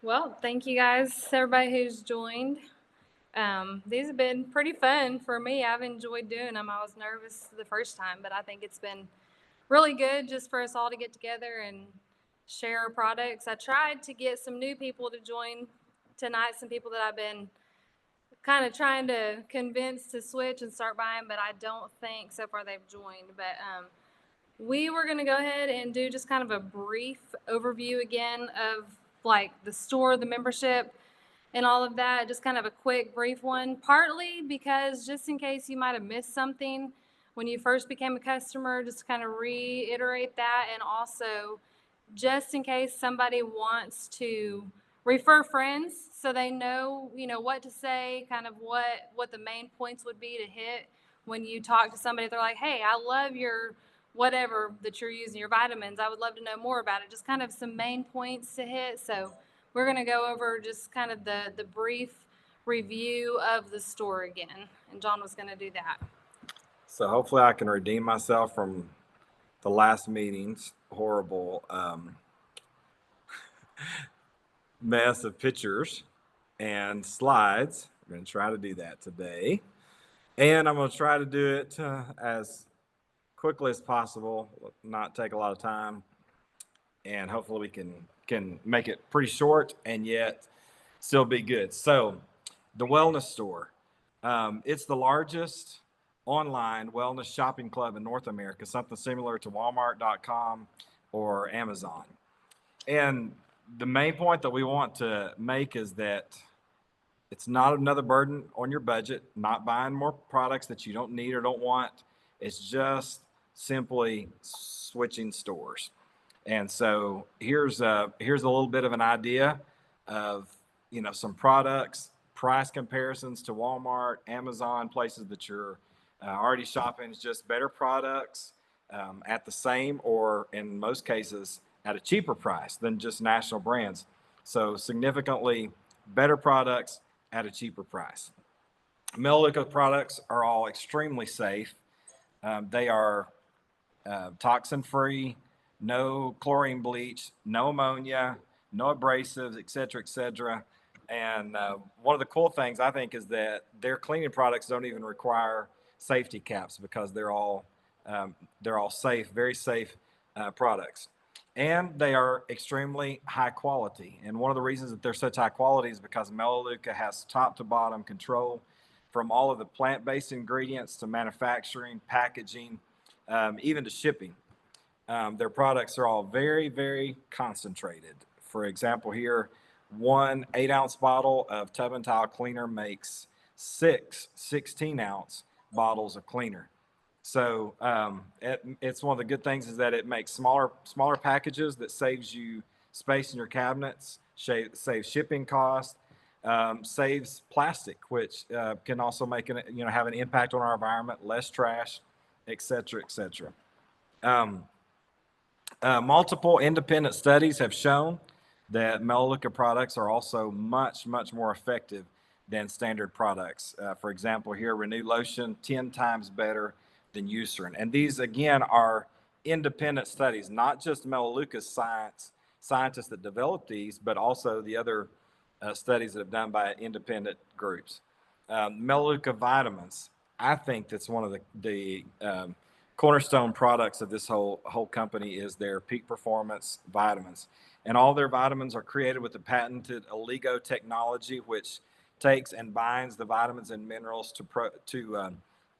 Well, thank you guys, everybody who's joined. These have been pretty fun for me. I've enjoyed doing them. I was nervous the first time, but I think it's been really good just for us all to get together and share our products. I tried to get some new people to join tonight, some people that I've been kind of trying to convince to switch and start buying, but I don't think so far they've joined. But we were going to go ahead and do just kind of a brief overview again of like the store, the membership, and all of that. Just kind of a quick, brief one. Partly because just in case you might have missed something when you first became a customer, just to kind of reiterate that. And also, just in case somebody wants to refer friends so they know, what to say, kind of what the main points would be to hit when you talk to somebody. They're like, hey, I love your whatever that you're using, your vitamins. I would love to know more about it. Just kind of some main points to hit. So we're going to go over just kind of the brief review of the store again. And John was going to do that. So hopefully I can redeem myself from the last meeting's horrible mess of pictures and slides. I'm going to try to do that today. And I'm going to try to do it as quickly as possible, not take a lot of time. And hopefully we can make it pretty short and yet still be good. So the wellness store, it's the largest online wellness shopping club in North America, something similar to Walmart.com or Amazon. And the main point that we want to make is that it's not another burden on your budget, not buying more products that you don't need or don't want. It's just simply switching stores. And so here's a little bit of an idea of some products, price comparisons to Walmart, Amazon, places that you're already shopping. Is just better products at the same, or in most cases at a cheaper price than just national brands. So significantly better products at a cheaper price. Melaleuca products are all extremely safe. They are toxin free, no chlorine bleach, no ammonia, no abrasives, et cetera, et cetera. And one of the cool things I think is that their cleaning products don't even require safety caps because they're all safe, very safe products. And they are extremely high quality. And one of the reasons that they're such high quality is because Melaleuca has top to bottom control from all of the plant-based ingredients to manufacturing, packaging, even to shipping. Their products are all very, very concentrated. For example, here, one 8-ounce bottle of tub and tile cleaner makes 6 16-ounce bottles of cleaner. So it's one of the good things is that it makes smaller packages that saves you space in your cabinets, saves shipping costs, saves plastic, which can also have an impact on our environment, less trash, et cetera, et cetera. Multiple independent studies have shown that Melaleuca products are also much, much more effective than standard products. For example, here, Renew Lotion, 10 times better than Eucerin. And these, again, are independent studies, not just Melaleuca's scientists that developed these, but also the other studies that have done by independent groups. Melaleuca vitamins, I think that's one of the cornerstone products of this whole company is their peak performance vitamins. And all their vitamins are created with the patented oligo technology, which takes and binds the vitamins and minerals to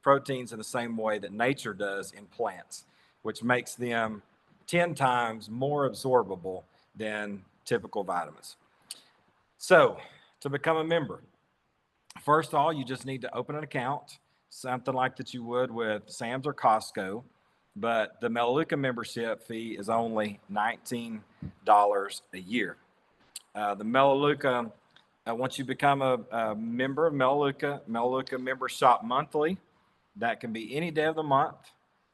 proteins in the same way that nature does in plants, which makes them 10 times more absorbable than typical vitamins. So to become a member, first of all, you just need to open an account, something like that you would with Sam's or Costco. But the Melaleuca membership fee is only $19 a year. The Melaleuca, once you become a member of Melaleuca members shop monthly. That can be any day of the month.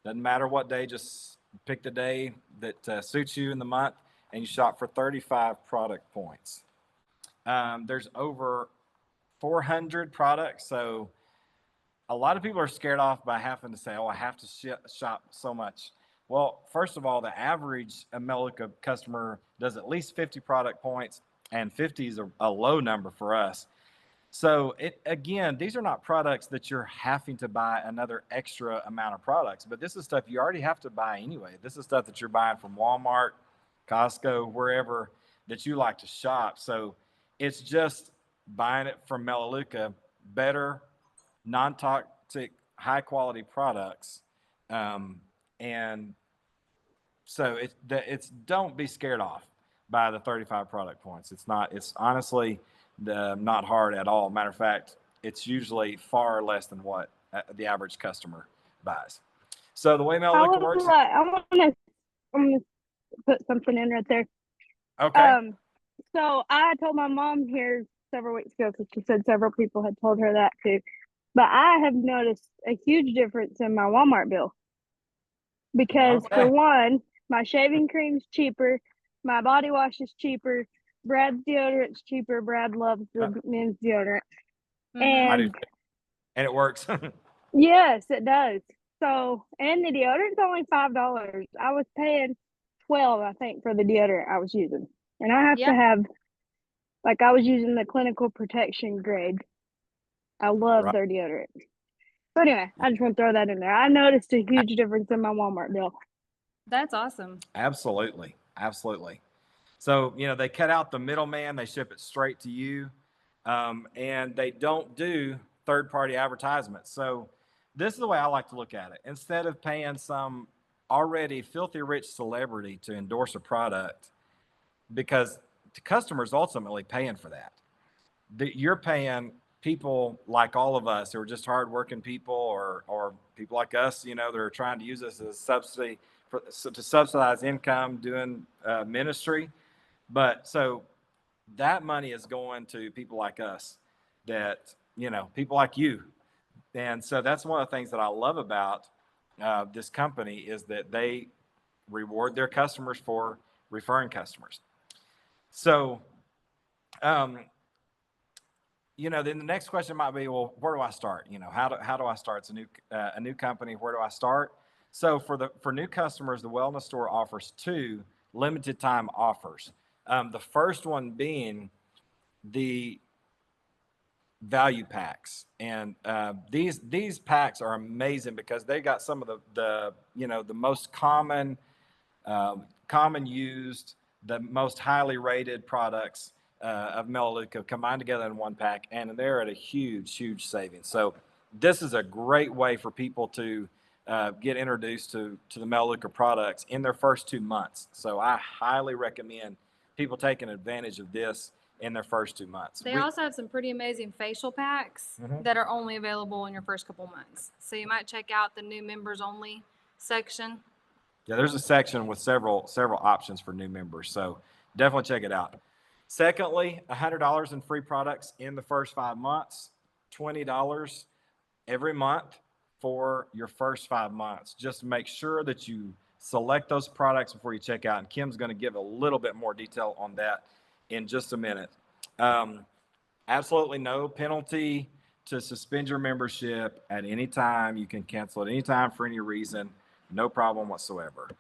Doesn't matter what day, just pick the day that suits you in the month, and you shop for 35 product points. There's over 400 products, so a lot of people are scared off by having to say, oh, I have to shop so much. Well, first of all, the average Melaleuca customer does at least 50 product points and 50 is a low number for us. So again, these are not products that you're having to buy another extra amount of products, but this is stuff you already have to buy anyway. This is stuff that you're buying from Walmart, Costco, wherever that you like to shop. So it's just buying it from Melaleuca, better, non-toxic, high quality products. And so it's don't be scared off by the 35 product points. It's not. It's honestly not hard at all. Matter of fact, it's usually far less than what the average customer buys. So the way Melaleuca works. I'm gonna put something in right there. Okay. So I told my mom here several weeks ago because she said several people had told her that too. But I have noticed a huge difference in my Walmart bill because for one, my shaving cream's cheaper, my body wash is cheaper, Brad's deodorant's cheaper. Brad loves the men's deodorant. I do, and it works. Yes, it does. So, and the deodorant's only $5. I was paying 12, I think, for the deodorant I was using. And I have to have, like, I was using the clinical protection grade. I love their deodorant. So anyway, I just want to throw that in there. I noticed a huge difference in my Walmart bill. That's awesome. Absolutely. Absolutely. So, they cut out the middleman, they ship it straight to you, and they don't do third-party advertisements. So this is the way I like to look at it. Instead of paying some already filthy rich celebrity to endorse a product, because the customer's ultimately paying for that. You're paying people like all of us who are just hardworking people, or people like us, that are trying to use this as a subsidy to subsidize income doing ministry. But so that money is going to people like us, that, people like you. And so that's one of the things that I love about this company is that they reward their customers for referring customers. So, then the next question might be, well, where do I start? How do I start? It's a new company. Where do I start? So for new customers, the Wellness Store offers 2 limited time offers. The first one being the value packs, and these packs are amazing because they got some of the most common used, the most highly rated products of Melaleuca combined together in one pack, and they're at a huge savings. So this is a great way for people to get introduced to the Melaleuca products in their first 2 months. So I highly recommend people taking advantage of this in their first 2 months. They also have some pretty amazing facial packs that are only available in your first couple months. So you might check out the new members only section. Yeah, there's a section with several options for new members. So definitely check it out. Secondly, $100 in free products in the first 5 months, $20 every month for your first 5 months. Just make sure that you select those products before you check out. And Kim's going to give a little bit more detail on that in just a minute. Absolutely no penalty to suspend your membership at any time. You can cancel at any time for any reason. No problem whatsoever.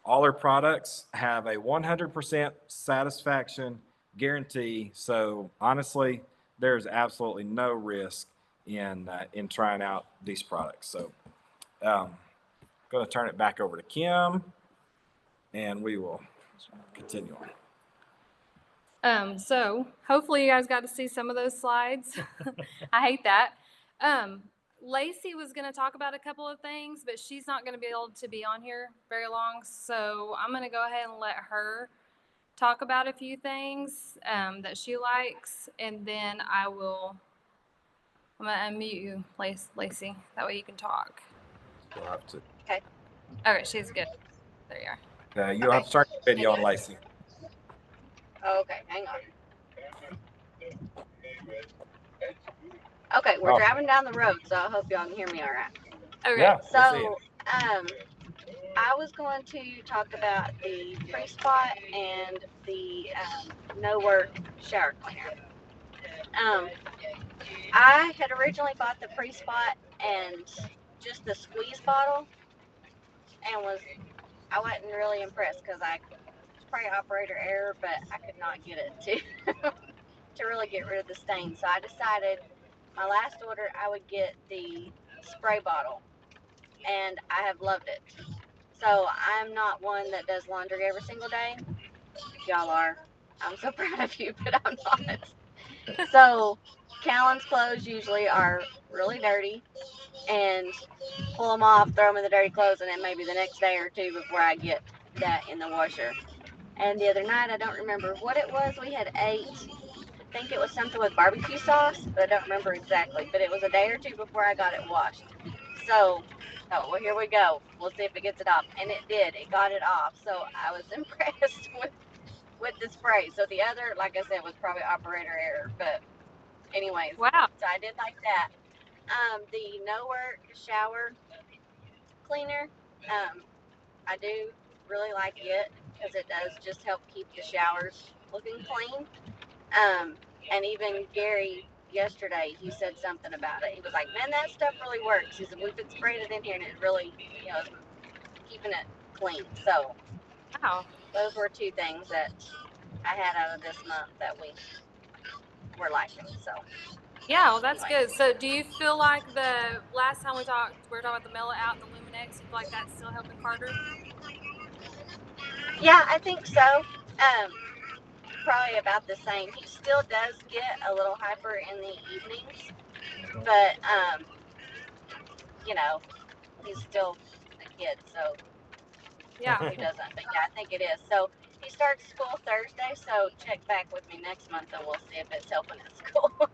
All our products have a 100% satisfaction guarantee. So honestly, there's absolutely no risk in trying out these products. So I'm going to turn it back over to Kim, and we will continue on. So hopefully you guys got to see some of those slides. I hate that. Lacey was going to talk about a couple of things, but she's not going to be able to be on here very long. So I'm going to go ahead and let her talk about a few things that she likes. And then I'm going to unmute you, Lacey. That way you can talk. You'll have to. Okay. Okay, she's good. There you are. You'll have to start the video on Lacey. Okay, hang on. Okay, we're driving down the road, so I hope y'all can hear me all right. Okay. Yeah, so, I was going to talk about the pre-spot and the no work shower cleaner. I had originally bought the pre-spot and just the squeeze bottle, and I wasn't really impressed because I probably operator error, but I could not get it to to really get rid of the stain. So I decided my last order I would get the spray bottle, and I have loved it. So I'm not one that does laundry every single day. Y'all are. I'm so proud of you, but I'm not. So Callan's clothes usually are really dirty, and pull them off, throw them in the dirty clothes, and then maybe the next day or two before I get that in the washer. And the other night, I don't remember what it was. We had ate. I think it was something with barbecue sauce, but I don't remember exactly. But it was a day or two before I got it washed. So, oh, well, here we go. We'll see if it gets it off. And it did. It got it off. So I was impressed with the spray. So the other, like I said, was probably operator error. But anyways, Wow. so I did like that. The no work shower cleaner, I do really like it because it does just help keep the showers looking clean. And even Gary yesterday, he said something about it. He was like, "Man, that stuff really works." He said, "We've been spraying it in here, and it really, is keeping it clean." So Wow. those were two things that I had out of this month that we were liking. So Yeah, well, that's anyway, good. So, do you feel like the last time we were talking about the Mellow Out and the Luminex, you feel like that's still helping Carter? yeah, I think so. Probably about the same. He still does get a little hyper in the evenings, but you know, he's still a kid, so Yeah. he doesn't. But yeah, I think it is. So he starts school Thursday, so check back with me next month and we'll see if it's helping at school.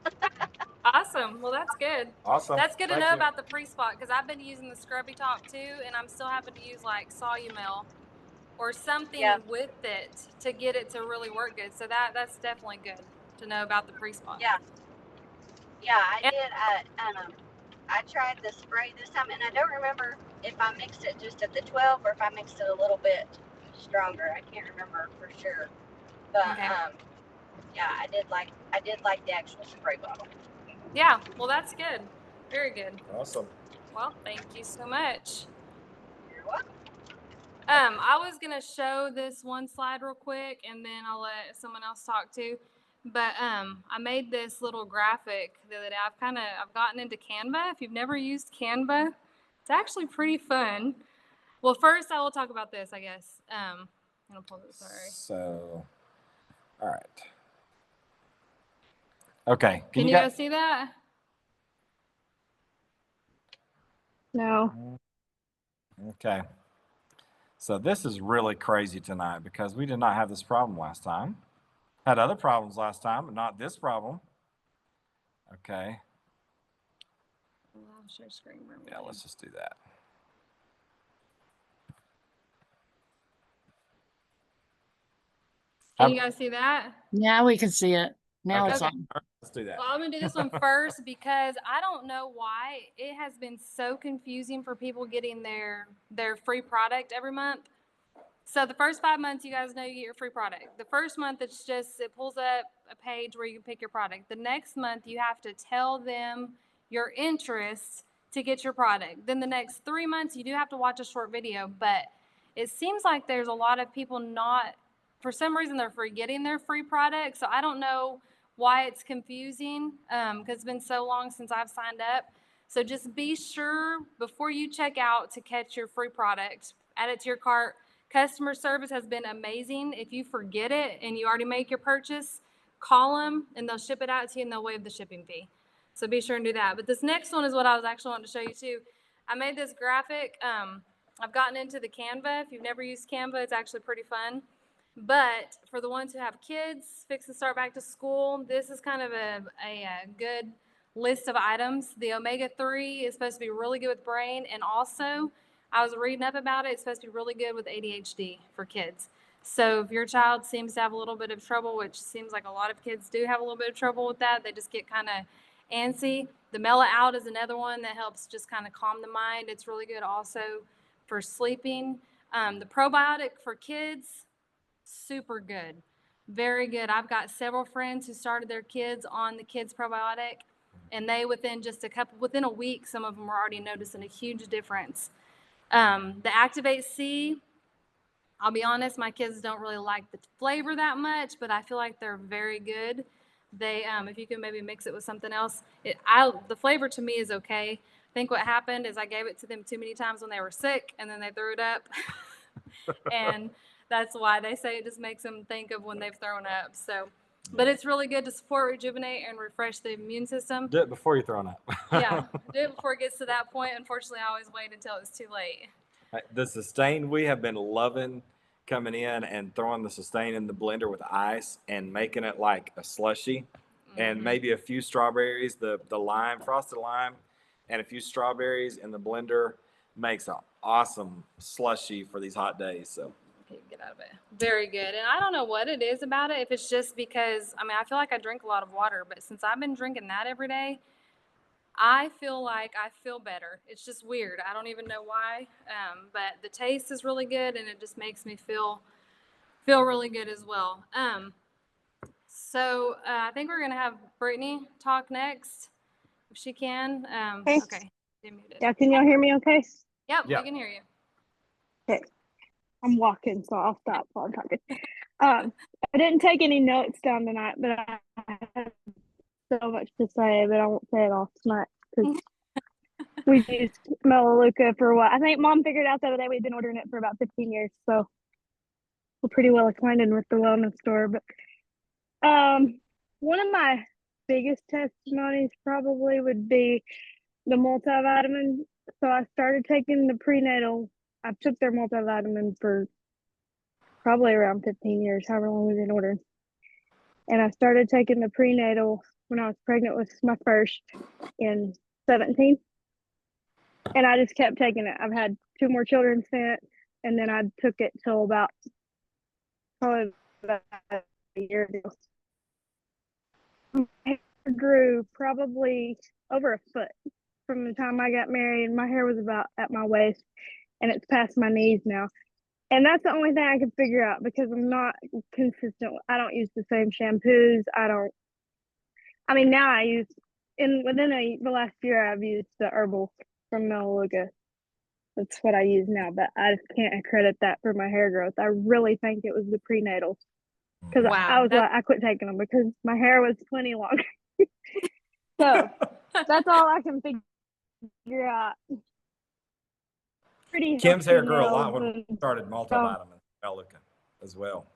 Awesome. Well, that's good. Awesome. That's good to Thank know you. about the pre-spot because I've been using the Scrubby Top too, and I'm still having to use like Solumel or Yeah, something with it to get it to really work good. So that's definitely good to know about the pre-spot. yeah, yeah. I And did. I tried the spray this time, and I don't remember if I mixed it just at the 12 or if I mixed it a little bit stronger. I can't remember for sure, but okay. yeah, I did like the actual spray bottle. Yeah. Well, that's good. Very good. Awesome. Well, thank you so much. You're welcome. I was gonna show this one slide real quick, and then I'll let someone else talk too. But I made this little graphic the other day. I've gotten into Canva. If you've never used Canva, it's actually pretty fun. Well, first I will talk about this, I guess. I'm gonna pull this. Sorry. So, all right. Okay. Can you guys see that? No. Okay. So this is really crazy tonight because we did not have this problem last time. Had other problems last time, but not this problem. Okay. I'll share screen. Yeah, let's just do that. Can you guys see that? Yeah, we can see it. Now Okay. it's on. Let's do that. Well, I'm gonna do this one first because I don't know why it has been so confusing for people getting their free product every month. So the first 5 months, you guys know you get your free product. The first month, it's just it pulls up a page where you can pick your product. The next month, you have to tell them your interests to get your product. Then the next 3 months, you do have to watch a short video, but it seems like there's a lot of people not, for some reason, they're forgetting their free product. So I don't know why it's confusing because it's been so long since I've signed up. So just be sure before you check out to catch your free product, add it to your cart. Customer service has been amazing. If you forget it and you already make your purchase, call them and they'll ship it out to you and they'll waive the shipping fee. So be sure and do that. But this next one is what I was actually wanting to show you too. I made this graphic. I've gotten into the Canva. If you've never used Canva, it's actually pretty fun. But for the ones who have kids fixing to start back to school, this is kind of a good list of items. The omega-3 is supposed to be really good with brain, and also I was reading up about it. It's supposed to be really good with ADHD for kids. So if your child seems to have a little bit of trouble, which seems like a lot of kids do have a little bit of trouble with that, they just get kind of antsy. The Mellow Out is another one that helps just kind of calm the mind. It's really good also for sleeping. The probiotic for kids, super good. Very good. I've got several friends who started their kids on the kids probiotic, and they within a week, some of them were already noticing a huge difference. The Activate C, I'll be honest, my kids don't really like the flavor that much, but I feel like they're very good. They, if you can maybe mix it with something else, the flavor to me is okay. I think what happened is I gave it to them too many times when they were sick, and then they threw it up, and that's why they say it just makes them think of when they've thrown up. So, but it's really good to support, rejuvenate, and refresh the immune system. Do it before you're thrown up. Yeah, do it before it gets to that point. Unfortunately, I always wait until it's too late. The sustain, we have been loving coming in and throwing the sustain in the blender with ice and making it like a slushy, and maybe a few strawberries, the lime, frosted lime, and a few strawberries in the blender makes an awesome slushy for these hot days. So Get out of it. Very good. And I don't know what it is about it. If it's just because, I mean, I feel like I drink a lot of water, but since I've been drinking that every day, I feel like I feel better. It's just weird. I don't even know why. But the taste is really good, and it just makes me feel really good as well. So I think we're gonna have Brittany talk next, if she can. Okay. Yeah, can y'all hear me okay? Yep, Yeah. we can hear you. Okay. I'm walking, so I'll stop while I'm talking. I didn't take any notes down tonight, but I have so much to say, but I won't say it all tonight because we've used Melaleuca for what? I think Mom figured out the other day we've been ordering it for about 15 years, so we're pretty well acquainted with the wellness store. But one of my biggest testimonies probably would be the multivitamin. So I started taking the prenatal. I took their multivitamin for probably around 15 years, however long we've been ordering. And I started taking the prenatal when I was pregnant with my first in 17. And I just kept taking it. I've had 2 more children since, and then I took it till probably about a year ago. My hair grew probably over a foot from the time I got married. My hair was about at my waist, and it's past my knees now. And that's the only thing I can figure out because I'm not consistent. I don't use the same shampoos. Now I use, within the last year, I've used the herbal from Melaleuca. That's what I use now, but I just can't accredit that for my hair growth. I really think it was the prenatal because Wow, I was like, I quit taking them because my hair was plenty long. So that's all I can figure out. Pretty Kim's hair healthy grew a lot nails when we started multivitamin Melaleuca as well.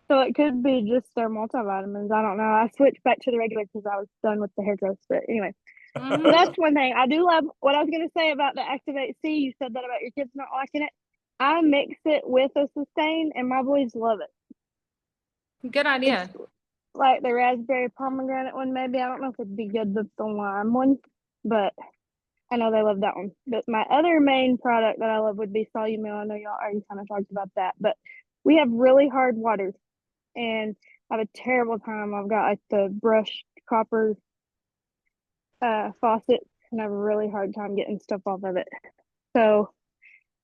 So it could be just their multivitamins. I don't know. I switched back to the regular because I was done with the hair growth. But anyway, so that's one thing. I do love what I was going to say about the Activate C. You said that about your kids not liking it. I mix it with a sustain, and my boys love it. Good idea. It's like the raspberry pomegranate one, maybe. I don't know if it'd be good with the lime one, but I know they love that one. But my other main product that I love would be Solumil. I know y'all already kind of talked about that, but we have really hard water. And I have a terrible time. I've got like the brushed copper faucet, and I have a really hard time getting stuff off of it. So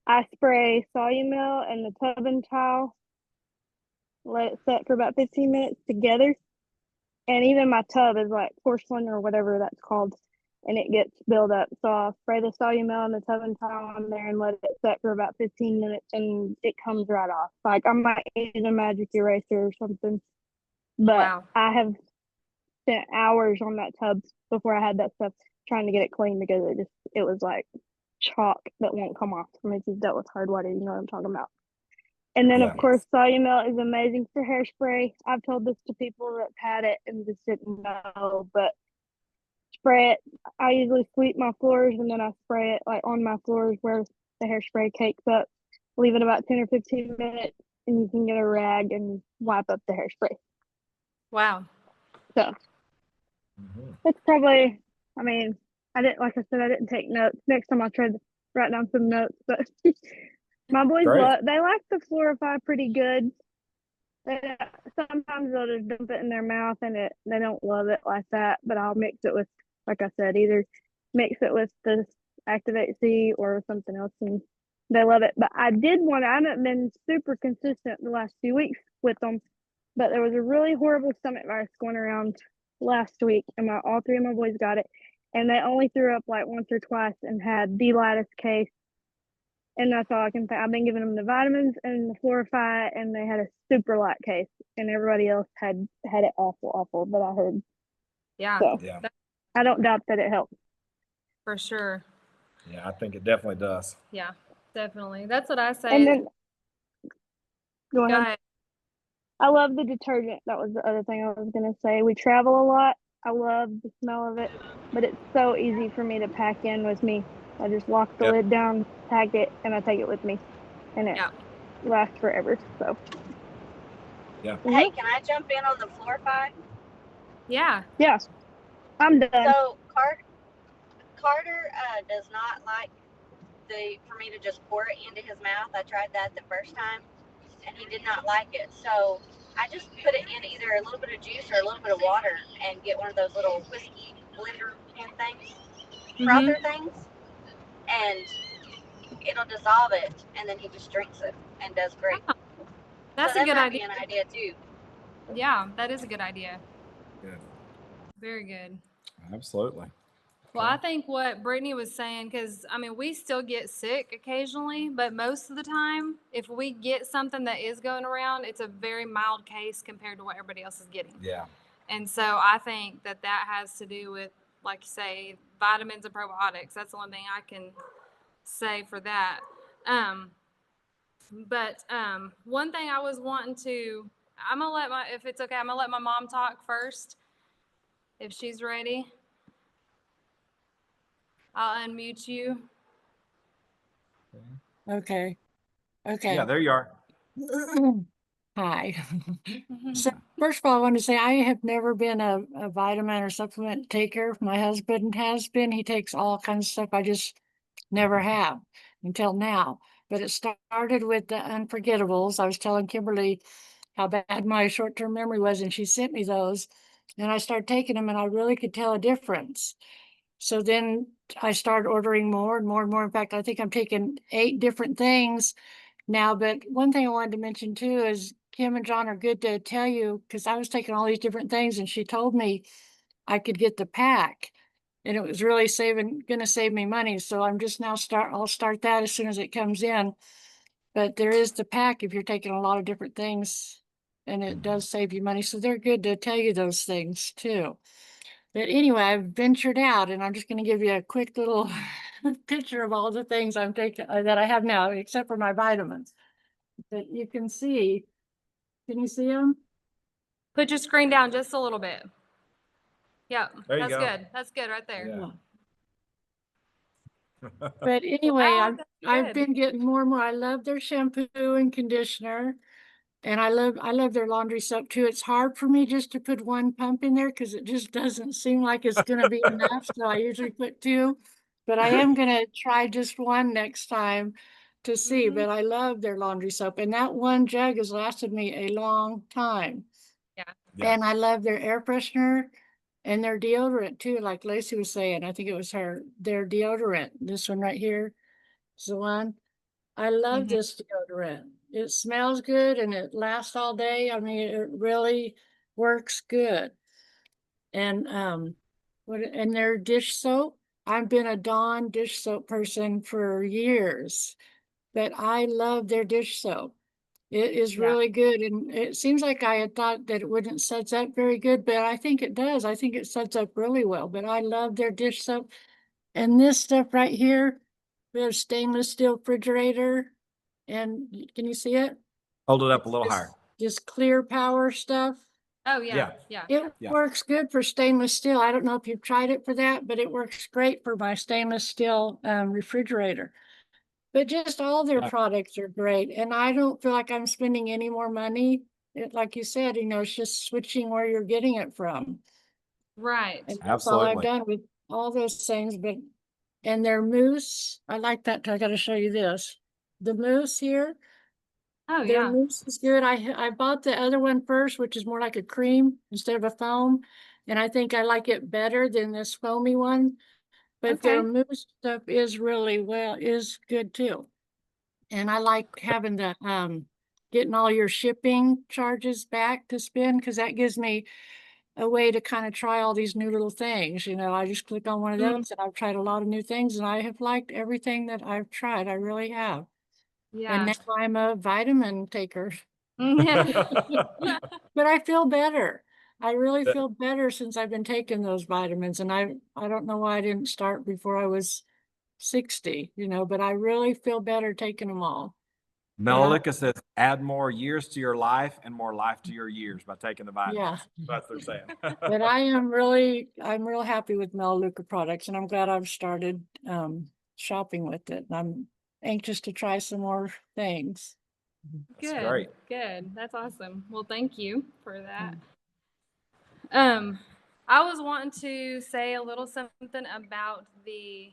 I spray Solumil and the tub and towel, let it set for about 15 minutes together. And even my tub is like porcelain or whatever that's called, and it gets built up. So I'll spray the Solumil and the tub and towel on there and let it set for about 15 minutes, and it comes right off. Like I might use a magic eraser or something. But Wow. I have spent hours on that tub before I had that stuff trying to get it clean because it was like chalk that won't come off. I mean, if you've dealt with hard water, you know what I'm talking about. And then, of course, Solumil is amazing for hairspray. I've told this to people that had it and just didn't know, but spray it. I usually sweep my floors and then I spray it like on my floors where the hairspray cakes up. Leave it about 10 or 15 minutes, and you can get a rag and wipe up the hairspray. Wow. So that's probably, I didn't take notes. Next time I'll try to write down some notes, but my boys, they like the Florify pretty good. Sometimes they'll just dump it in their mouth and they don't love it like that, but I'll mix it with, like I said, either mix it with the Activate C or something else, and they love it. But I haven't been super consistent the last few weeks with them, but there was a really horrible stomach virus going around last week, and all 3 of my boys got it, and they only threw up like once or twice and had delightous case. and that's all I can say. I've been giving them the vitamins and the Florify, and they had a super light case, and everybody else had it awful that I heard. Yeah. So Yeah. I don't doubt that it helps. For sure. Yeah, I think it definitely does. Yeah, definitely. That's what I say. And then go Go ahead. ahead. I love the detergent. That was the other thing I was gonna say. We travel a lot. I love the smell of it, but it's so easy for me to pack in with me. I just lock the Yep. lid down, pack it, and I take it with me, and it Yeah. lasts forever. So Yeah. Hey, can I jump in on the Florify? Yeah. yeah, I'm done. So Carter does not like for me to just pour it into his mouth. I tried that the first time, and he did not like it. So I just put it in either a little bit of juice or a little bit of water, and get one of those little whiskey blender can things, frother things, and it'll dissolve it, and then he just drinks it and does great. Oh, that's so a that good might idea. be an idea too. Yeah, that is a good idea. Good. Very good. Absolutely. Well, I think what Brittany was saying, because I mean, we still get sick occasionally, but most of the time, if we get something that is going around, it's a very mild case compared to what everybody else is getting. Yeah. And so I think that has to do with, like you say, vitamins and probiotics. That's the one thing I can say for that. But one thing I was wanting to, if it's okay, I'm gonna let my mom talk first, if she's ready. I'll unmute you. Okay. Okay. Yeah, there you are. Hi. So first of all, I want to say I have never been a vitamin or supplement taker. My husband has been. He takes all kinds of stuff. I just never have until now. But it started with the unforgettables. I was telling Kimberly how bad my short-term memory was, and she sent me those. And I started taking them, and I really could tell a difference. So then I started ordering more and more and more. In fact, I think I'm taking 8 different things now. But one thing I wanted to mention too is Kim and John are good to tell you, because I was taking all these different things and she told me I could get the pack, and it was really gonna save me money. So I'm just now I'll start that as soon as it comes in. But there is the pack if you're taking a lot of different things, and it does save you money. So they're good to tell you those things too. But anyway, I've ventured out, and I'm just going to give you a quick little picture of all the things I'm taking that I have now, except for my vitamins. That you can see. Can you see them? Put your screen down just a little bit. Yep, There you that's go. good. That's good right there. Yeah. But anyway, Wow, I've good. been getting more and more. I love their shampoo and conditioner, and I love their laundry soap too. It's hard for me just to put one pump in there because it just doesn't seem like it's going to be enough. So I usually put 2, but I am going to try just one next time to see. But I love their laundry soap, and that one jug has lasted me a long time. Yeah. Yeah. And I love their air freshener and their deodorant too, like Lacey was saying. I think it was their deodorant. This one right here is the one. I love this deodorant. It smells good and it lasts all day. I mean, it really works good. And and their dish soap. I've been a Dawn dish soap person for years, but I love their dish soap. It is Yeah. really good, and it seems like I had thought that it wouldn't set up very good, but I think it does. I think it sets up really well, but I love their dish soap. And this stuff right here, we have stainless steel refrigerator, and can you see it? Hold it up a little higher. Just clear power stuff. Oh yeah. Yeah. Yeah. It Yeah. works good for stainless steel. I don't know if you've tried it for that, but it works great for my stainless steel refrigerator. But just all their Yeah. products are great. And I don't feel like I'm spending any more money. Like you said, it's just switching where you're getting it from. Right. And that's all I've Absolutely. done with all those things. And their mousse, I like that. I got to show you this. The mousse here, Oh their yeah. mousse is good. I bought the other one first, which is more like a cream instead of a foam. And I think I like it better than this foamy one. But their Okay. mousse stuff is is good too. And I like having getting all your shipping charges back to spend, because that gives me a way to kind of try all these new little things. You know, I just click on one of Mm. those, and I've tried a lot of new things, and I have liked everything that I've tried. I really have. And Yeah. now I'm a vitamin taker, Yeah. but I feel better. I really feel better since I've been taking those vitamins, and I don't know why I didn't start before I was 60, you know, but I really feel better taking them all. Melaleuca says add more years to your life and more life to your years by taking the Yeah. vitamins. That's what they're saying. But I'm real happy with Melaleuca products, and I'm glad I've started shopping with it. And I'm anxious to try some more things. That's Good. great. Good. That's awesome. Well, thank you for that. Mm. I was wanting to say a little something about the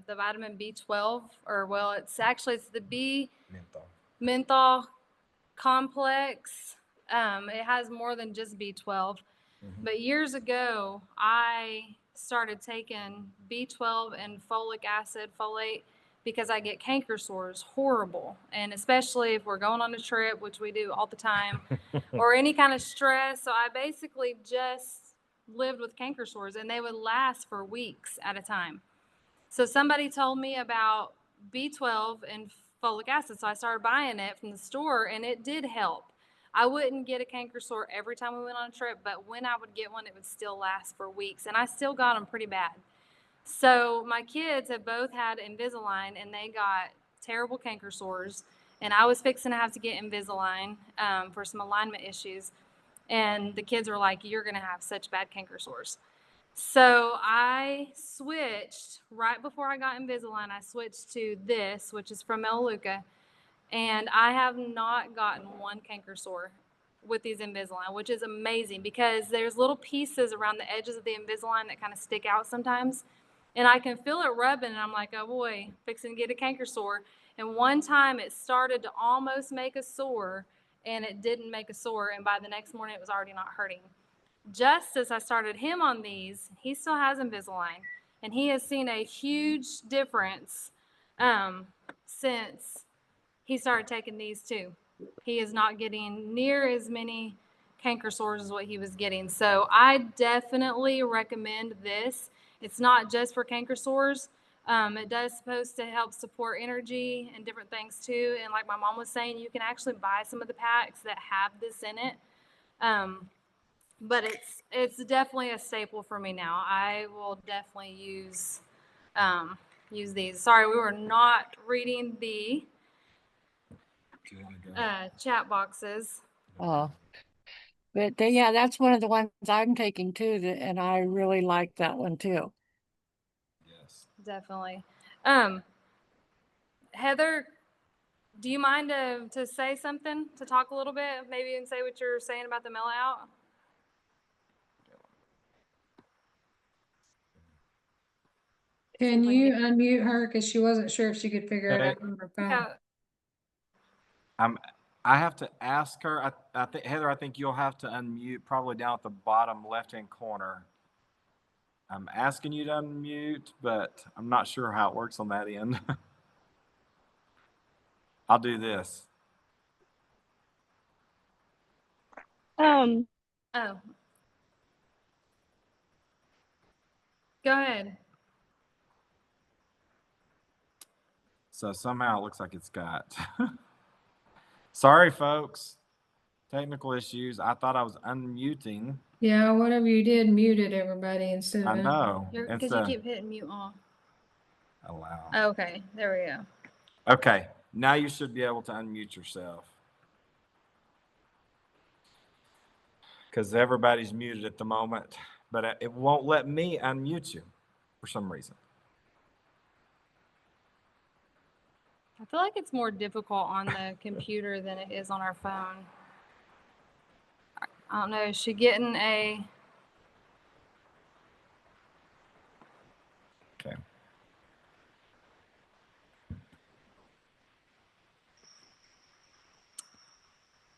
vitamin B12, or well, it's the B Menthol. menthol complex. It has more than just B12. But years ago, I started taking B12 and folic acid, folate, because I get canker sores horrible. And especially if we're going on a trip, which we do all the time, or any kind of stress. So I basically just lived with canker sores, and they would last for weeks at a time. So somebody told me about B12 and folic acid. So I started buying it from the store, and it did help. I wouldn't get a canker sore every time we went on a trip, but when I would get one, it would still last for weeks, and I still got them pretty bad. So my kids have both had Invisalign, and they got terrible canker sores, and I was fixing to have to get Invisalign for some alignment issues, and the kids were like, "You're going to have such bad canker sores." So I switched right before I got Invisalign. I switched to this, which is from Melaleuca, and I have not gotten one canker sore with these Invisalign, which is amazing because there's little pieces around the edges of the Invisalign that kind of stick out sometimes, and I can feel it rubbing, and I'm like, oh boy, fixing to get a canker sore. And one time it started to almost make a sore, and it didn't make a sore, and by the next morning it was already not hurting. Just as I started him on these, he still has Invisalign, and he has seen a huge difference since he started taking these too. He is not getting near as many canker sores as what he was getting. So I definitely recommend this. It's not just for canker sores. It does supposed to help support energy and different things too. And like my mom was saying, you can actually buy some of the packs that have this in it. But it's definitely a staple for me now. I will definitely use these. Sorry, we were not reading the chat boxes. Oh, but yeah, that's one of the ones I'm taking too, and I really like that one too. Yes. Definitely. Heather, do you mind to say something, to talk a little bit, maybe, and say what you're saying about the mail out? Can you unmute her? Because she wasn't sure if she could figure it Okay. out on her phone. Yeah. I have to ask her. I think Heather, I think you'll have to unmute probably down at the bottom left-hand corner. I'm asking you to unmute, but I'm not sure how it works on that end. I'll do this. Um, Oh. Go ahead. So somehow it looks like it's got. Sorry, folks. Technical issues. I thought I was unmuting. Yeah, whatever you did, muted everybody instead I of. know. Because you keep hitting mute off. Allow. Okay, there we go. Okay, now you should be able to unmute yourself. Because everybody's muted at the moment, but it won't let me unmute you for some reason. I feel like it's more difficult on the computer than it is on our phone. I don't know. Is she getting a? Okay.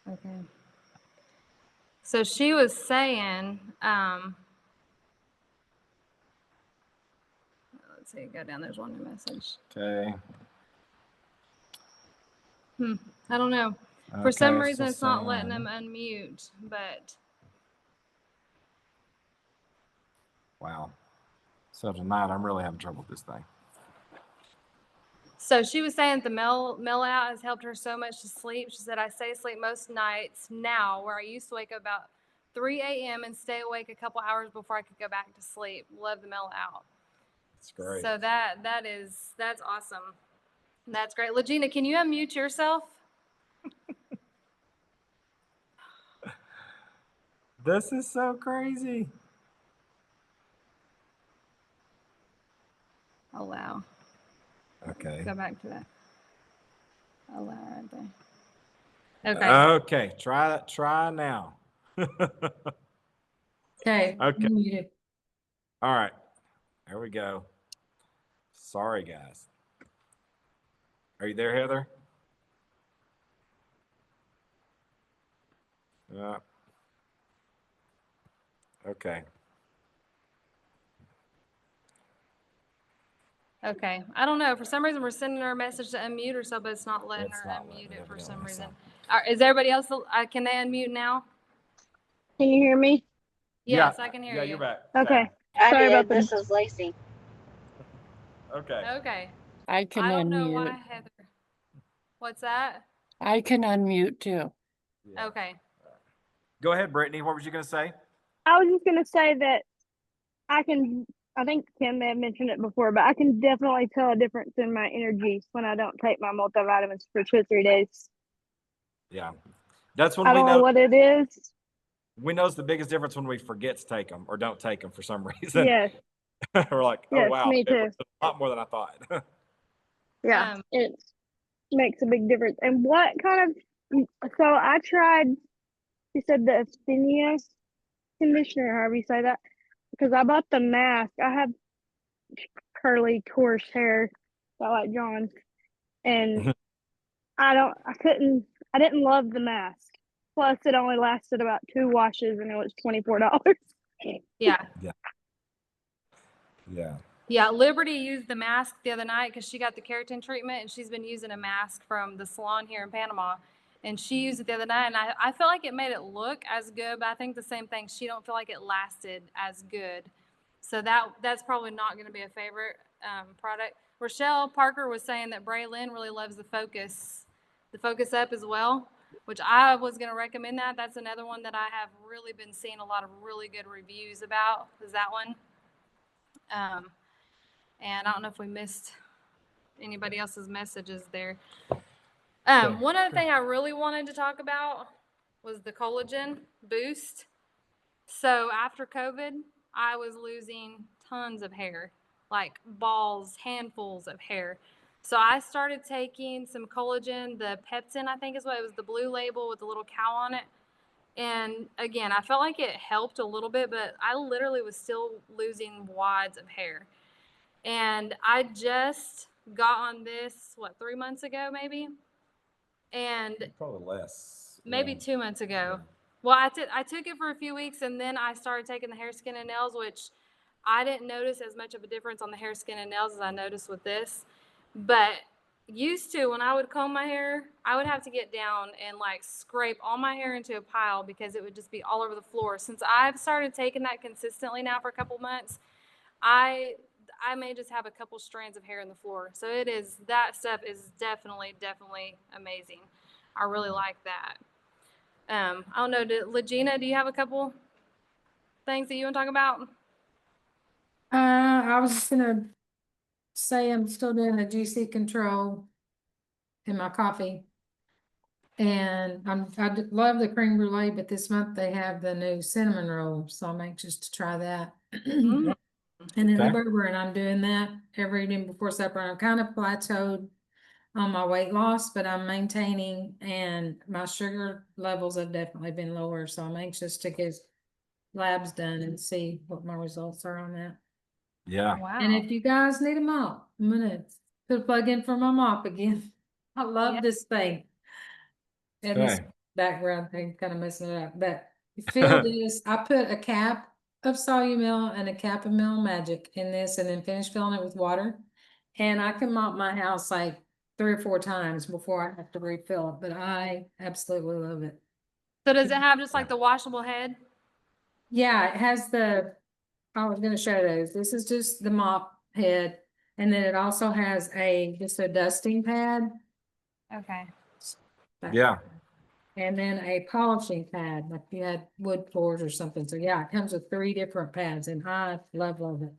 Okay. So she was saying, let's see, go down. There's one new message. Okay. I don't know. For some reason, it's not letting them unmute, but Wow. So tonight I'm really having trouble with this thing. So she was saying the mail out has helped her so much to sleep. She said, I stay asleep most nights now, where I used to wake up about 3 a.m. and stay awake a couple hours before I could go back to sleep. Love the mail out. It's great. So that's awesome. That's great. Legina, can you unmute yourself? This is so crazy. Allow. Okay. Go back to that. Allow right there. Okay. Okay. Try now. Okay. Okay. Muted. All right. There we go. Sorry, guys. Are you there, Heather? Yeah. Okay. Okay. I don't know. For some reason, we're sending her a message to unmute herself, but it's not letting It's her not letting unmute it for some evidently, reason. so. Is everybody else, can they unmute now? Can you hear me? Yes, I can hear Yeah, you. you're back. Okay. I Sorry did. about This the. is Lacey. Okay. Okay. I can I don't know unmute. why, Heather. What's that? I can unmute too. Yeah. Okay. Go ahead, Brittany. What was you going to say? I was just gonna say that I can. I think Kim may have mentioned it before, but I can definitely tell a difference in my energy when I don't take my multivitamins for 2 or 3 days. Yeah. That's when I we don't know know what it is. we know it's the biggest difference when we forget to take them or don't take them for some reason. Yes, We're like, oh yes, wow, me it was too. a lot more than I thought. Yeah, Um, it makes a big difference. And what kind of? So I tried. You said the Asthenia conditioner, however you say that, because I bought the mask. I have curly, coarse hair, I like John's, and I didn't love the mask. Plus, it only lasted about 2 washes, and it was $24. yeah. Yeah. Yeah. Yeah. Liberty used the mask the other night because she got the keratin treatment and she's been using a mask from the salon here in Panama. And she used it the other night and I felt like it made it look as good, but I think the same thing. She don't feel like it lasted as good. So that's probably not going to be a favorite product. Rochelle Parker was saying that Braylon really loves the Focus Up as well, which I was going to recommend that. That's another one that I have really been seeing a lot of really good reviews about, is that one. And I don't know if we missed anybody else's messages there. One other thing I really wanted to talk about was the collagen boost. So after COVID, I was losing tons of hair, like balls, handfuls of hair. So I started taking some collagen, the peptin, I think is what it was, the blue label with the little cow on it. And again, I felt like it helped a little bit, but I literally was still losing wads of hair. And I just got on this, 3 months ago, maybe? And Probably less. maybe Yeah. 2 months ago. Yeah. Well, I took it for a few weeks and then I started taking the hair, skin, and nails, which I didn't notice as much of a difference on the hair, skin, and nails as I noticed with this. But used to, when I would comb my hair, I would have to get down and like scrape all my hair into a pile because it would just be all over the floor. Since I've started taking that consistently now for a couple months, I may just have a couple strands of hair in the floor. So that stuff is definitely amazing. I really like that. I don't know, Legina, do you have a couple things that you want to talk about? I was just gonna say I'm still doing the GC control in my coffee. And love the cream brulee, but this month they have the new cinnamon roll, so I'm anxious to try that. Mm. And then the Okay. berber, and I'm doing that every evening before supper. I'm kind of plateaued on my weight loss, but I'm maintaining, and my sugar levels have definitely been lower, so I'm anxious to get labs done and see what my results are on that. Yeah. Wow. And if you guys need a mop, I'm gonna put a plug in for my mop again. I love Yeah. this thing. And this Okay. background thing kind of messing it up, but you feel this, I put a cap of Solumil and a cap of Mel Magic in this and then finish filling it with water. And I can mop my house like 3 or 4 times before I have to refill it, but I absolutely love it. So does it have just like the washable head? Yeah, it has the I was gonna show those. This is just the mop head, and then it also has just a dusting pad. Okay. Yeah. And then a polishing pad, like you had wood floors or something. So yeah, it comes with 3 different pads, and I love it.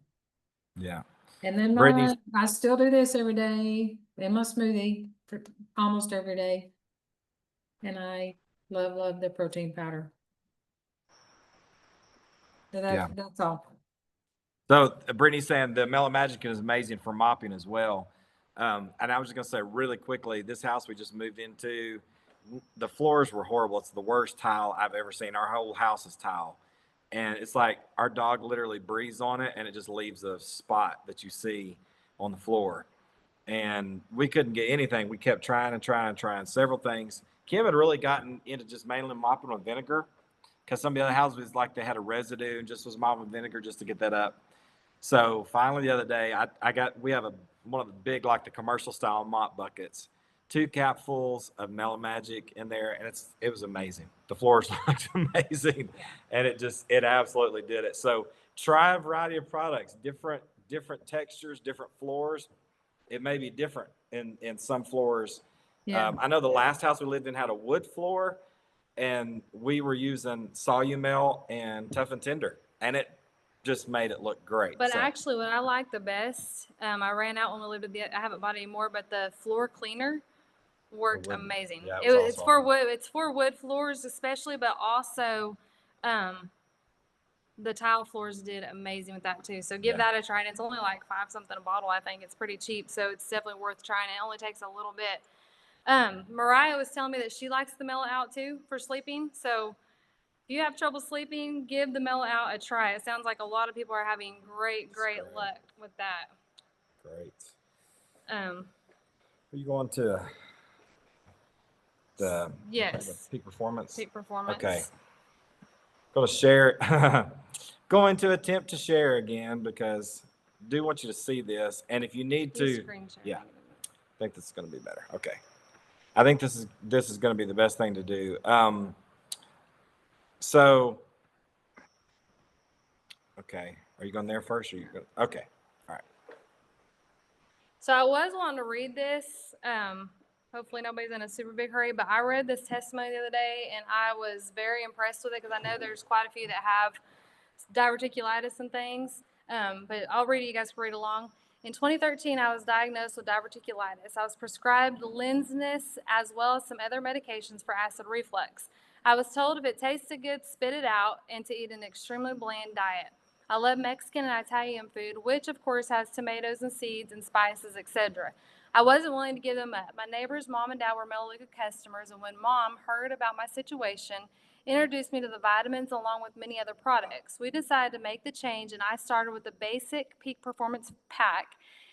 Yeah. And then Brittany's- I still do this every day in my smoothie for almost every day. And I love the protein powder. So Yeah. that's all. So Brittany's saying the Mellow Magic is amazing for mopping as well. And I was just gonna say really quickly, this house we just moved into, the floors were horrible. It's the worst tile I've ever seen. Our whole house is tile. And it's like our dog literally breathes on it and it just leaves a spot that you see on the floor. And we couldn't get anything. We kept trying and trying and trying several things. Kim had really gotten into just mainly mopping with vinegar because some of the other houses like they had a residue and just was mopping with vinegar just to get that up. So finally, the other day, we have one of the big, like the commercial style mop buckets, 2 capfuls of Mellow Magic in there, and it was amazing. The floors looked amazing, and it absolutely did it. So try a variety of products, different textures, different floors. It may be different in some floors. Yeah. I know the last house we lived in had a wood floor, and we were using Solumel and Tough and Tender, and it just made it look great. But So, actually, what I like the best, I ran out when we lived at I haven't bought it anymore, but the floor cleaner worked wood- amazing. yeah, it was It's also for on. wood. It's for wood floors especially, but also, the tile floors did amazing with that too. So give Yeah. that a try. And it's only like 5 something a bottle. I think it's pretty cheap, so it's definitely worth trying. It only takes a little bit. Mariah was telling me that she likes the Mellow Out too for sleeping. So if you have trouble sleeping, give the Mellow Out a try. It sounds like a lot of people are having great great. luck with that. Great. Um, Are you going to the yes, peak performance? peak performance. Okay. Going to share. Going to attempt to share again because I do want you to see this, and if you need He's to, screen sharing. yeah, I think this is going to be better. Okay. I think this is going to be the best thing to do. So, okay, are you going there first? Or you going? Okay, all right. So I was wanting to read this. Hopefully nobody's in a super big hurry, but I read this testimony the other day and I was very impressed with it because I know there's quite a few that have diverticulitis and things. But I'll read it. You guys can read along. In 2013, I was diagnosed with diverticulitis. I was prescribed Linsness as well as some other medications for acid reflux. I was told if it tasted good, spit it out, and to eat an extremely bland diet. I love Mexican and Italian food, which of course has tomatoes and seeds and spices, etc. I wasn't willing to give them up. My neighbor's mom and dad were Melaleuca customers, and when mom heard about my situation, introduced me to the vitamins along with many other products. We decided to make the change, and I started with the basic peak performance pack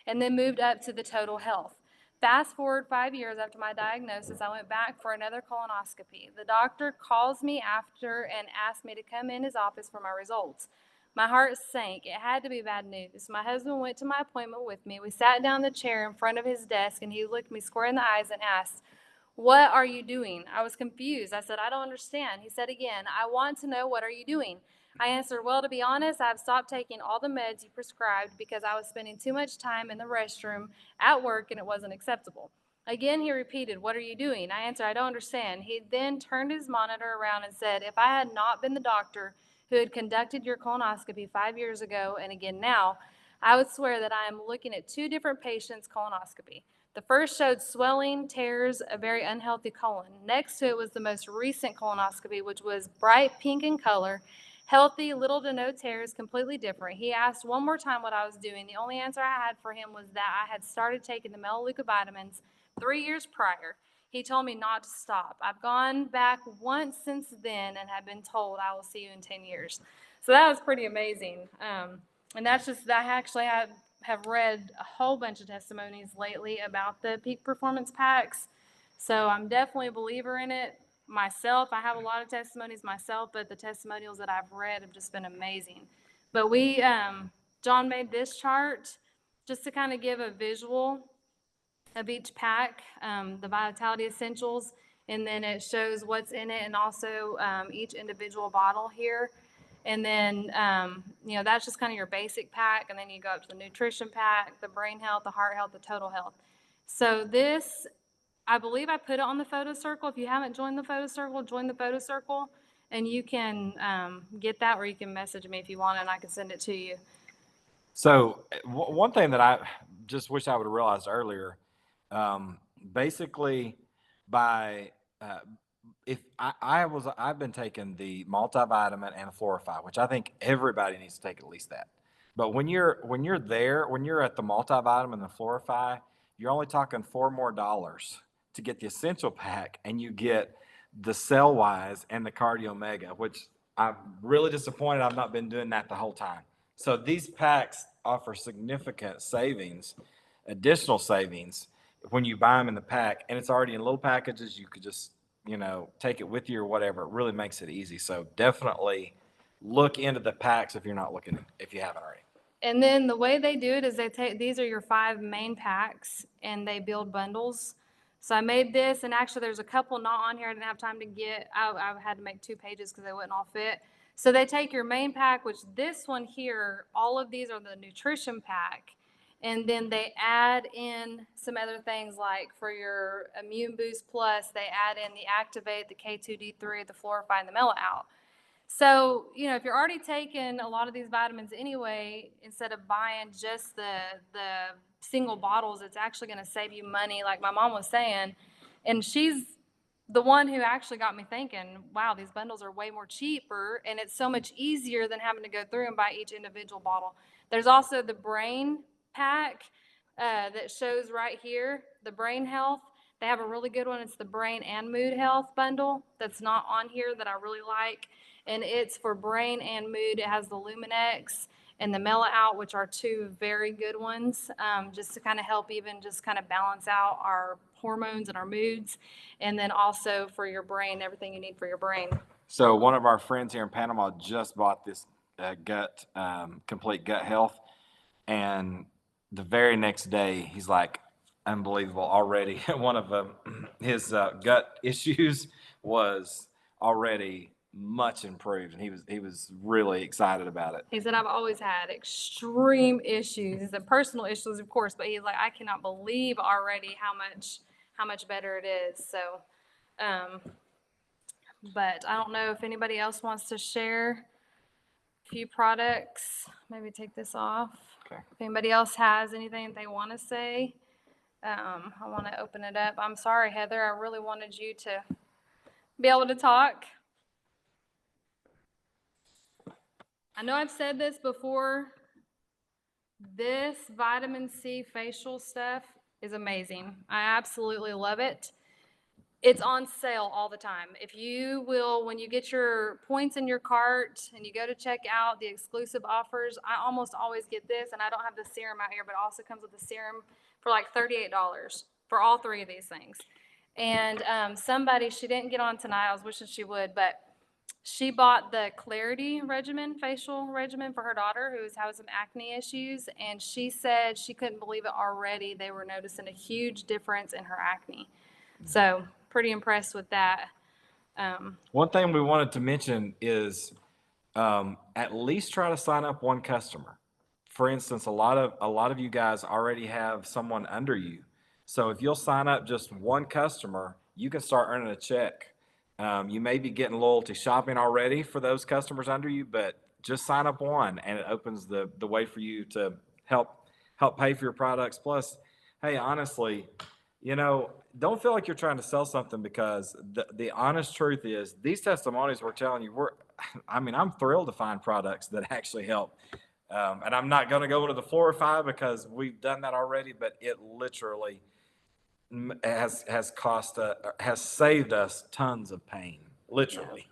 and then moved up to the total health. Fast forward 5 years after my diagnosis, I went back for another colonoscopy. The doctor calls me after and asked me to come in his office for my results. My heart sank. It had to be bad news. My husband went to my appointment with me. We sat down in the chair in front of his desk, and he looked me square in the eyes and asked, "What are you doing?" I was confused. I said, "I don't understand." He said again, "I want to know, what are you doing?" I answered, "Well, to be honest, I've stopped taking all the meds you prescribed because I was spending too much time in the restroom at work and it wasn't acceptable." Again, he repeated, "What are you doing?" I answered, "I don't understand." He then turned his monitor around and said, "If I had not been the doctor who had conducted your colonoscopy 5 years ago and again now, I would swear that I am looking at 2 different patients' colonoscopy. The first showed swelling, tears, a very unhealthy colon. Next to it was the most recent colonoscopy, which was bright pink in color, healthy, little to no tears, completely different." He asked one more time what I was doing. The only answer I had for him was that I had started taking the Melaleuca vitamins 3 years prior. He told me not to stop. I've gone back once since then and have been told I will see you in 10 years. So that was pretty amazing. And that's just, I actually have read a whole bunch of testimonies lately about the peak performance packs. So I'm definitely a believer in it myself. I have a lot of testimonies myself, but the testimonials that I've read have just been amazing. But John made this chart just to kind of give a visual of each pack, the Vitality Essentials, and then it shows what's in it and also each individual bottle here. And then, you know, that's just kind of your basic pack. And then you go up to the nutrition pack, the brain health, the heart health, the total health. So this, I believe I put it on the photo circle. If you haven't joined the photo circle, join the photo circle and you can get that, or you can message me if you want, and I can send it to you. So one thing that I just wish I would have realized earlier, basically by, if I've been taking the multivitamin and the Florify, which I think everybody needs to take at least that. But when you're at the multivitamin and the Florify, you're only talking $4 more to get the essential pack, and you get the Cell Wise and the Cardio Mega, which I'm really disappointed I've not been doing that the whole time. So these packs offer significant savings, additional savings when you buy them in the pack, and it's already in little packages. You could just, take it with you or whatever. It really makes it easy. So definitely look into the packs if you haven't already. And then the way they do it is these are your 5 main packs and they build bundles. So I made this, and actually there's a couple not on here I didn't have time to get. I had to make 2 pages because they wouldn't all fit. So they take your main pack, which this one here, all of these are the nutrition pack. And then they add in some other things, like for your Immune Boost Plus, they add in the Activate, the K2D3, the Florify, and the Mellow Out. So, if you're already taking a lot of these vitamins anyway, instead of buying just the single bottles, it's actually going to save you money, like my mom was saying. And she's the one who actually got me thinking, wow, these bundles are way more cheaper, and it's so much easier than having to go through and buy each individual bottle. There's also the brain pack that shows right here, the brain health. They have a really good one. It's the brain and mood health bundle that's not on here that I really like. And it's for brain and mood. It has the Luminex and the Mellow Out, which are 2 very good ones, just to kind of help even just kind of balance out our hormones and our moods. And then also for your brain, everything you need for your brain. So one of our friends here in Panama just bought this complete gut health, and the very next day he's like, unbelievable already. One of his gut issues was already much improved, and he was really excited about it. He said, I've always had extreme issues. He said personal issues, of course, but he's like, I cannot believe already how much better it is. So, but I don't know if anybody else wants to share a few products. Maybe take this off. Okay. If anybody else has anything they want to say, I want to open it up. I'm sorry, Heather. I really wanted you to be able to talk. I know I've said this before. This vitamin C facial stuff is amazing. I absolutely love it. It's on sale all the time. If you will, when you get your points in your cart and you go to check out the exclusive offers, I almost always get this, and I don't have the serum out here, but it also comes with the serum for like $38 for all 3 of these things. And somebody, she didn't get on tonight. I was wishing she would, but she bought the Clarity facial regimen for her daughter who's having some acne issues, and she said she couldn't believe it already. They were noticing a huge difference in her acne. So pretty impressed with that. One thing we wanted to mention is at least try to sign up one customer. For instance, a lot of you guys already have someone under you. So if you'll sign up just one customer, you can start earning a check. You may be getting loyalty shopping already for those customers under you, but just sign up one, and it opens the way for you to help pay for your products. Plus, hey, honestly, don't feel like you're trying to sell something, because the honest truth is these testimonies we're telling you, I'm thrilled to find products that actually help. And I'm not going to go into the Florify because we've done that already, but it literally has saved us tons of pain, literally.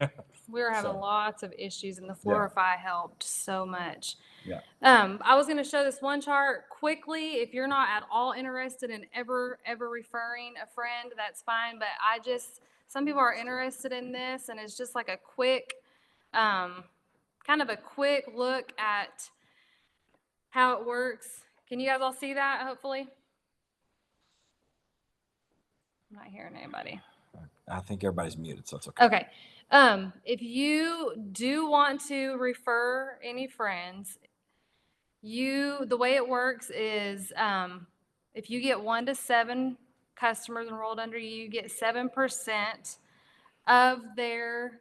We were having So, lots of issues, and the Florify helped so much. Yeah. I was going to show this one chart quickly. If you're not at all interested in ever referring a friend, that's fine. But some people are interested in this, and it's just like a quick, kind of a quick look at how it works. Can you guys all see that, hopefully? I'm not hearing anybody. I think everybody's muted, so it's okay. Okay. If you do want to refer any friends, the way it works is, if you get 1 to 7 customers enrolled under you, you get 7% of their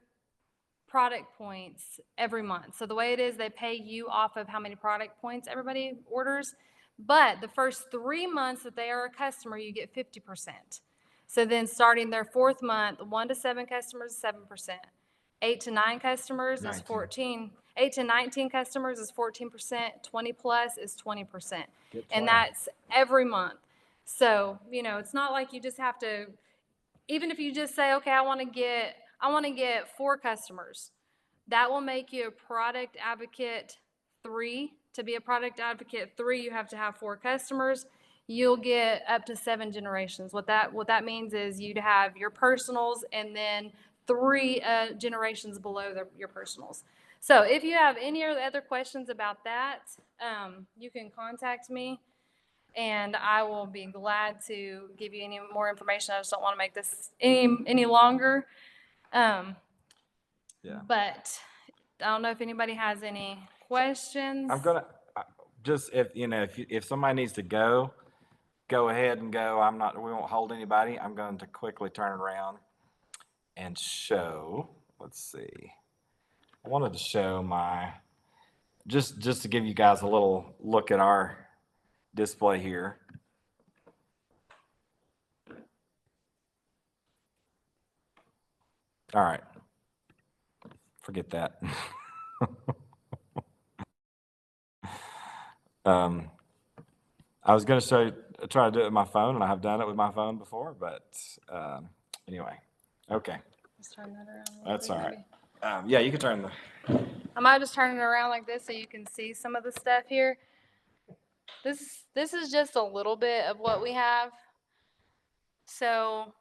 product points every month. So the way it is, they pay you off of how many product points everybody orders. But the first 3 months that they are a customer, you get 50%. So then starting their 4th month, 1 to 7 customers, 7%. 8 to 9 customers is 19. 14. 8 to 19 customers is 14%. 20 plus is 20%. Get And 20. that's every month. So, it's not like you just have to, even if you just say, okay, I want to get 4 customers. That will make you a product advocate 3. To be a product advocate 3, you have to have 4 customers. You'll get up to 7 generations. What that means is you'd have your personals and then 3 generations below your personals. So if you have any other questions about that, you can contact me, and I will be glad to give you any more information. I just don't want to make this any longer. Yeah. But I don't know if anybody has any questions. I'm gonna just if somebody needs to go ahead and go. We won't hold anybody. I'm going to quickly turn around and show. Let's see. I wanted to show just to give you guys a little look at our display here. All right. Forget that. I was going to try to do it with my phone, and I have done it with my phone before, but anyway. Okay. Just turn that around. That's all right. Yeah, you can turn I might just turn it around like this so you can see some of the stuff here. This is just a little bit of what we have. So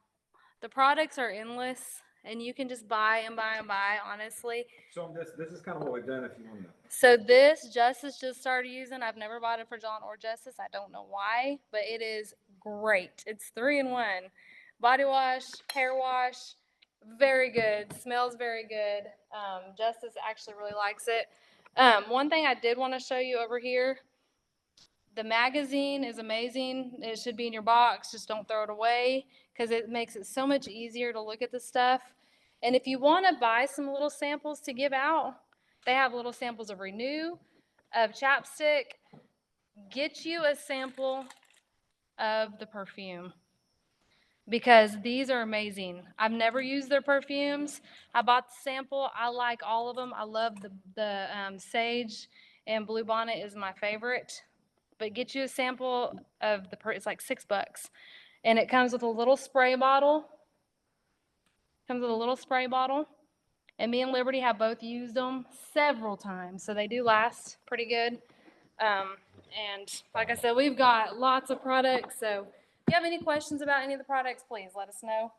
the products are endless, and you can just buy and buy and buy, honestly. So this is kind of what we've done if you want to know. So this Justice just started using. I've never bought it for John or Justice. I don't know why, but it is great. It's 3-in-1. Body wash, hair wash, very good. Smells very good. Justice actually really likes it. One thing I did want to show you over here, the magazine is amazing. It should be in your box. Just don't throw it away because it makes it so much easier to look at the stuff. And if you want to buy some little samples to give out, they have little samples of Renew, of chapstick. Get you a sample of the perfume because these are amazing. I've never used their perfumes. I bought the sample. I like all of them. I love the Sage, and Bluebonnet is my favorite. But get you a sample of it's like $6, and it comes with a little spray bottle. And me and Liberty have both used them several times, so they do last pretty good. And like I said, we've got lots of products, so if you have any questions about any of the products, please let us know.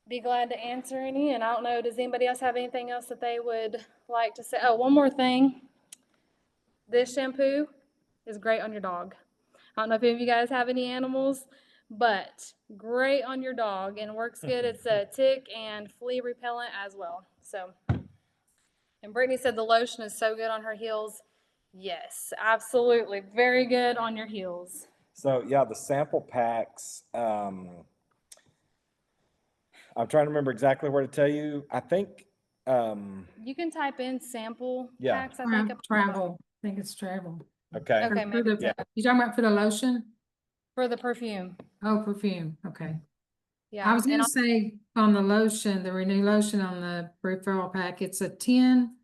Be glad to answer any, and I don't know, does anybody else have anything else that they would like to say? Oh, one more thing. This shampoo is great on your dog. I don't know if any of you guys have any animals, but great on your dog and works good. It's a tick and flea repellent as well. So, and Brittany said the lotion is so good on her heels. Yes, absolutely. Very good on your heels. So yeah, the sample packs, I'm trying to remember exactly where to tell you. I think, you can type in sample Yeah. packs, I think. Travel. I think it's travel. okay. Okay, maybe. Yeah. You talking about for the lotion? For the perfume. Oh, perfume. Okay. Yeah. I was gonna say on the lotion, the Renew lotion on the referral pack, it's a 10.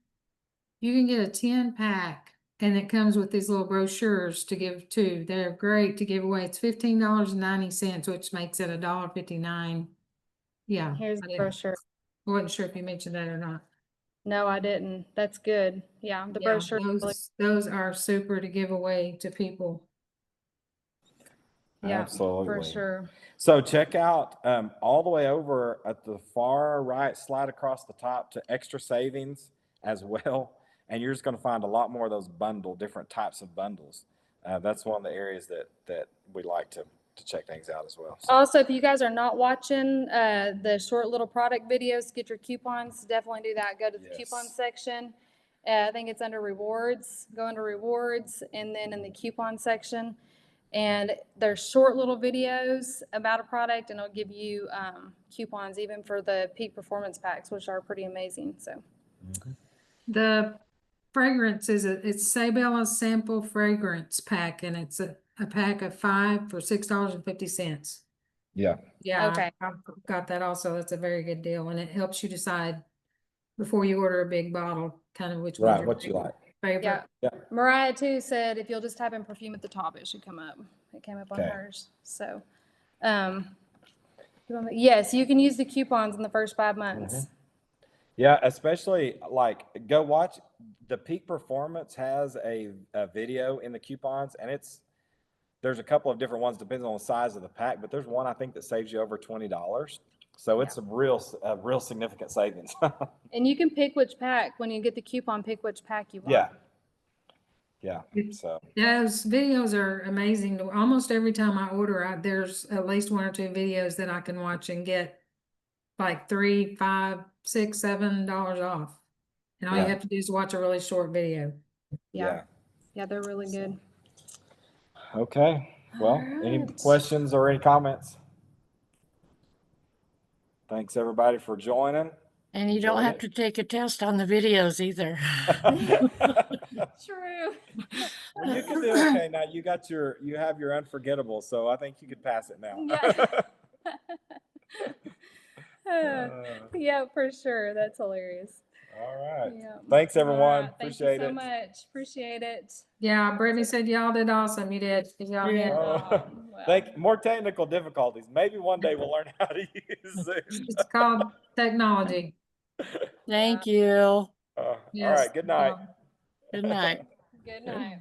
You can get a 10 pack and it comes with these little brochures to give too. They're great to give away. It's $15.90, which makes it $1.59. Yeah. Here's the brochure. I wasn't sure if you mentioned that or not. No, I didn't. That's good. Yeah, the Yeah, brochure. those are super to give away to people. Yeah, Absolutely. for sure. So check out all the way over at the far right, slide across the top to extra savings as well. And you're just going to find a lot more of those different types of bundles. That's one of the areas that we like to to check things out as well. So, Also, if you guys are not watching the short little product videos to get your coupons, definitely do that. Go to the coupon Yes. section. I think it's under rewards. Go under rewards and then in the coupon section. And there's short little videos about a product, and it'll give you coupons even for the peak performance packs, which are pretty amazing. So The fragrance it's Sabella sample fragrance pack, and it's a pack of 5 for $6.50. yeah. Yeah, Okay. I've got that also. That's a very good deal, and it helps you decide before you order a big bottle, kind of which one's Right, your what you like. favorite. yeah. Yeah. Mariah too said if you'll just type in perfume at the top, it should come up. It came up on Okay. hers. So, yes, you can use the coupons in the first 5 months. Yeah, especially like go watch the Peak Performance has a video in the coupons, and there's a couple of different ones, depends on the size of the pack, but there's one I think that saves you over $20. So it's a real significant savings. And you can pick which pack when you get the coupon. Pick which pack you want. Yeah. Yeah. So Those videos are amazing. Almost every time I order, there's at least 1 or 2 videos that I can watch and get like $3, $5, $6, $7 off. And all you Yeah. have to do is watch a really short video. Yeah, they're really good. Okay. Well, All any right. questions or any comments? Thanks everybody for joining. And you don't Enjoyed have it. to take a test on the videos either. True. Well, you can do okay now. You have your unforgettable, so I think you could pass it now. Yeah. Yeah, for sure. That's hilarious. All right. Yeah. Thanks All everyone. right. Thank Appreciate you so it. much. Appreciate it. Yeah, Brittany said y'all did awesome. You did. Y'all Yeah. handled Oh, Well. more technical difficulties. Maybe one day we'll learn how to use Zoom. It's called technology. Thank you. All Yes. right. Good night. Good night. Good night.